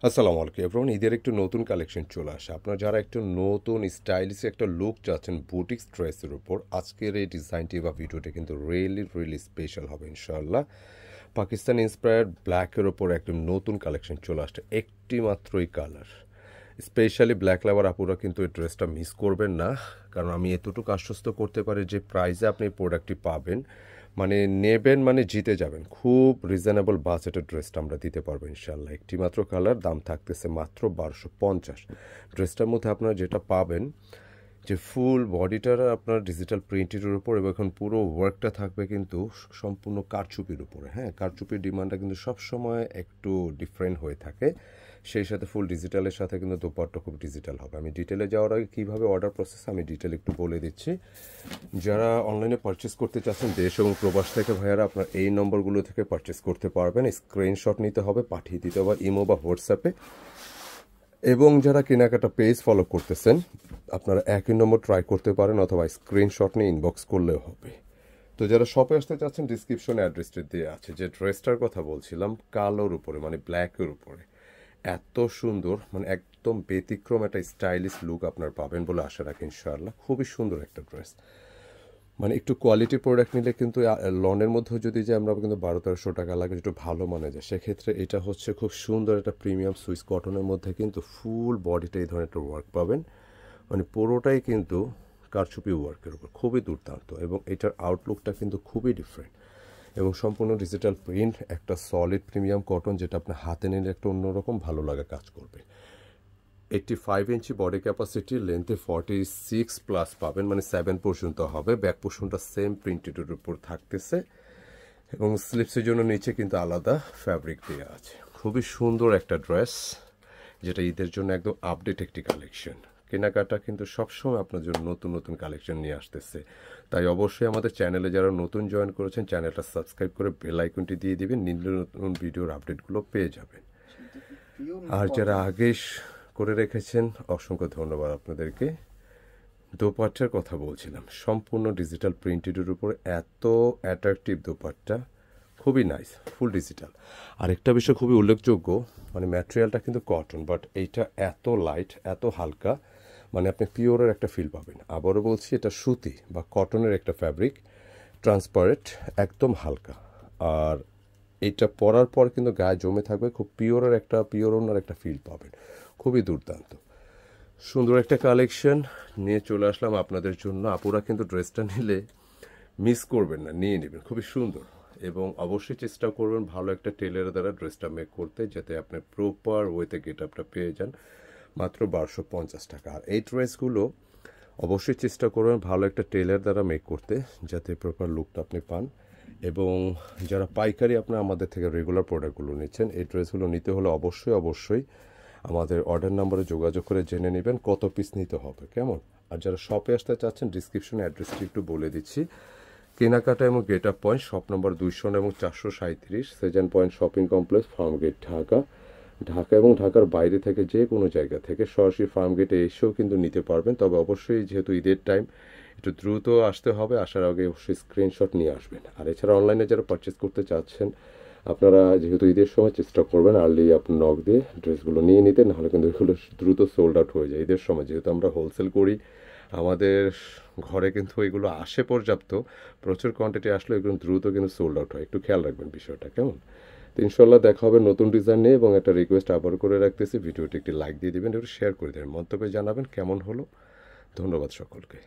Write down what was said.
আসসালামু আলাইকুম এভরিওয়ান। ঈদের একটু নতুন কালেকশন চলে আসে। আপনারা যারা একটু নতুন স্টাইলিশ একটা লুক চাচ্ছেন বুটিক ড্রেসের উপর, আজকের এই ডিজাইনটি বা ভিডিওটা কিন্তু রিয়েলি স্পেশাল হবে ইনশাআল্লাহ। পাকিস্তান ইন্সপায়ার্ড ব্ল্যাকের ওপর একদম নতুন কালেকশন চলে আসছে, একটি মাত্রই কালার। স্পেশালি ব্ল্যাক লাভার আপুরা কিন্তু এই ড্রেসটা মিস করবেন না, কারণ আমি এতটুকু আশ্বস্ত করতে পারি যে প্রাইসে আপনি এই প্রোডাক্টটি পাবেন, মানে নেবেন মানে জিতে যাবেন। খুব রিজনেবল বাজেটের ড্রেসটা আমরা দিতে পারবো ইনশাল্লাহ। একটি মাত্র কালার, দাম থাকতেছে মাত্র 1250। ড্রেসটার মধ্যে আপনারা যেটা পাবেন যে ফুল বডিটার আপনার ডিজিটাল প্রিন্টের উপর, এবং এখন পুরো ওয়ার্কটা থাকবে কিন্তু সম্পূর্ণ কারচুপির উপরে। হ্যাঁ, কারচুপির ডিমান্ডটা কিন্তু সবসময় একটু ডিফারেন্ট হয়ে থাকে। সেই সাথে ফুল ডিজিটালের সাথে কিন্তু দোপাট্টা খুব ডিজিটাল হবে। আমি ডিটেলে যাওয়ার আগে কীভাবে অর্ডার প্রসেস আমি ডিটেল একটু বলে দিচ্ছি। যারা অনলাইনে পারচেস করতে চাচ্ছেন দেশ এবং প্রবাস থেকে ভাইয়ারা, আপনার এই নম্বরগুলো থেকে পারচেস করতে পারবেন। স্ক্রিনশট নিতে হবে, পাঠিয়ে দিতে হবে ইমো বা হোয়াটসঅ্যাপে। এবং যারা কেনাকাটা পেজ ফলো করতেছেন, আপনারা একই নম্বর ট্রাই করতে পারেন, অথবা স্ক্রিনশট নিয়ে ইনবক্স করলেও হবে। তো যারা শপে আসতে চাচ্ছেন, ডিসক্রিপশনে অ্যাড্রেসটি দেওয়া আছে। যে ড্রেসটার কথা বলছিলাম, কালোর উপরে মানে ব্ল্যাকের উপরে এত সুন্দর, মানে একদম ব্যতিক্রম একটা স্টাইলিশ লুক আপনার পাবেন বলে আশা রাখি ইনশাআল্লাহ। খুবই সুন্দর একটা ড্রেস, মানে একটু কোয়ালিটি প্রোডাক্ট নিলে কিন্তু লনের মধ্যেও যদি যে আমরা কিন্তু 1200-1300 টাকা লাগে, একটু ভালো মানে যায়, সেক্ষেত্রে এটা হচ্ছে খুব সুন্দর একটা প্রিমিয়াম সুইস কটনের মধ্যে কিন্তু ফুল বডিটা এই ধরনের একটা ওয়ার্ক পাবেন, মানে পুরোটাই কিন্তু কারচুপি ওয়ার্কের উপর, খুবই দুর্দান্ত। এবং এটার আউটলুকটা কিন্তু খুবই ডিফারেন্ট, এবং সম্পূর্ণ ডিজিটাল প্রিন্ট, একটা সলিড প্রিমিয়াম কটন, যেটা আপনার হাতে নিলে একটা অন্যরকম ভালো লাগা কাজ করবে। 85 ইঞ্চি বডি ক্যাপাসিটি, লেন্থে 46+ পাবেন, মানে 7 পর্যন্ত হবে। ব্যাক পোর্শনটা সেম প্রিন্টেডের উপর থাকতেছে, এবং স্লিপসের জন্য নিচে কিন্তু আলাদা ফ্যাব্রিক দেওয়া আছে। খুবই সুন্দর একটা ড্রেস, যেটা ঈদের জন্য একদম আপডেট একটি কালেকশন। কেনাকাটা কিন্তু সবসময় আপনার জন্য নতুন নতুন কালেকশন নিয়ে আসতেছে। তাই অবশ্যই আমাদের চ্যানেলে যারা নতুন জয়েন করেছেন, চ্যানেলটা সাবস্ক্রাইব করে বেল আইকনটি দিয়ে দিবেন, নিত্য নতুন ভিডিওর আপডেটগুলো পেয়ে যাবেন। আর যারা আগে করে রেখেছেন, অসংখ্য ধন্যবাদ আপনাদেরকে। দোপাট্টার কথা বলছিলাম, সম্পূর্ণ ডিজিটাল প্রিন্টেডের উপর এত অ্যাট্রাকটিভ দোপাট্টা, খুবই নাইস, ফুল ডিজিটাল। আরেকটা বিষয় খুবই উল্লেখযোগ্য, মানে ম্যাটেরিয়ালটা কিন্তু কটন, বাট এইটা এত লাইট, এত হালকা, মানে আপনি পিওরের একটা ফিল পাবেন। আবারও বলছি, এটা সুতি বা কটনের একটা ফ্যাব্রিক, ট্রান্সপারেন্ট, একদম হালকা। আর এটা পরার পর কিন্তু গায়ে জমে থাকবে, খুব পিওর ওনার একটা ফিল পাবেন, খুবই দুর্দান্ত। সুন্দর একটা কালেকশন নিয়ে চলে আসলাম আপনাদের জন্য। আপুরা কিন্তু ড্রেসটা নিলে মিস করবেন না, নিয়ে নেবেন, খুবই সুন্দর। এবং অবশ্যই চেষ্টা করবেন ভালো একটা টেলারের দ্বারা ড্রেসটা মেক করতে, যাতে আপনি প্রপার ওয়েতে গেট আপটা পেয়ে যান মাত্র 1250 টাকা। আর এই ড্রেসগুলো অবশ্যই চেষ্টা করবেন ভালো একটা টেলার দ্বারা মেক করতে, যাতে প্রপার লুকটা আপনি পান। এবং যারা পাইকারি আপনার আমাদের থেকে রেগুলার প্রোডাক্টগুলো নিচ্ছেন, এই ড্রেসগুলো নিতে হলে অবশ্যই আমাদের অর্ডার নাম্বারে যোগাযোগ করে জেনে নেবেন কত পিস নিতে হবে, কেমন। আর যারা শপে আসতে চাচ্ছেন, ডিসক্রিপশনে অ্যাড্রেসটি একটু বলে দিচ্ছি। কেনাকাটা এবং get up point, shop number 200 এবং 437, Shezan point shopping complex, Farmgate, Dhaka. Dhaka এবং ঢাকার বাইরে থেকে যে কোনো জায়গা থেকে সরাসরি ফার্মগেটে এসেও কিন্তু নিতে পারবেন। তবে অবশ্যই যেহেতু ঈদের টাইম, একটু দ্রুত আসতে হবে, আসার আগে অবশ্যই স্ক্রিনশট নিয়ে আসবেন। আর এছাড়া অনলাইনে যারা পারচেস করতে চাচ্ছেন, আপনারা যেহেতু ঈদের সময় চেষ্টা করবেন আর্লি আপনি নক দিয়ে ড্রেসগুলো নিয়ে নিতে, নাহলে কিন্তু এগুলো দ্রুত সোল্ড আউট হয়ে যায় ঈদের সময়। যেহেতু আমরা হোলসেল করি, আমাদের ঘরে কিন্তু এগুলো আসে পর্যাপ্ত, প্রচুর কোয়ান্টিটি আসলে এগুলো দ্রুত কিন্তু সোল্ড আউট হয়। একটু খেয়াল রাখবেন বিষয়টা, কেমন। তো ইনশাল্লাহ দেখা হবে নতুন ডিজাইন নিয়ে। এবং একটা রিকোয়েস্ট আবার করে রাখতেছি, ভিডিওটি একটি লাইক দিয়ে দিবেন, একটু শেয়ার করে দেবেন, মন্তব্যে জানাবেন কেমন হলো। ধন্যবাদ সকলকে।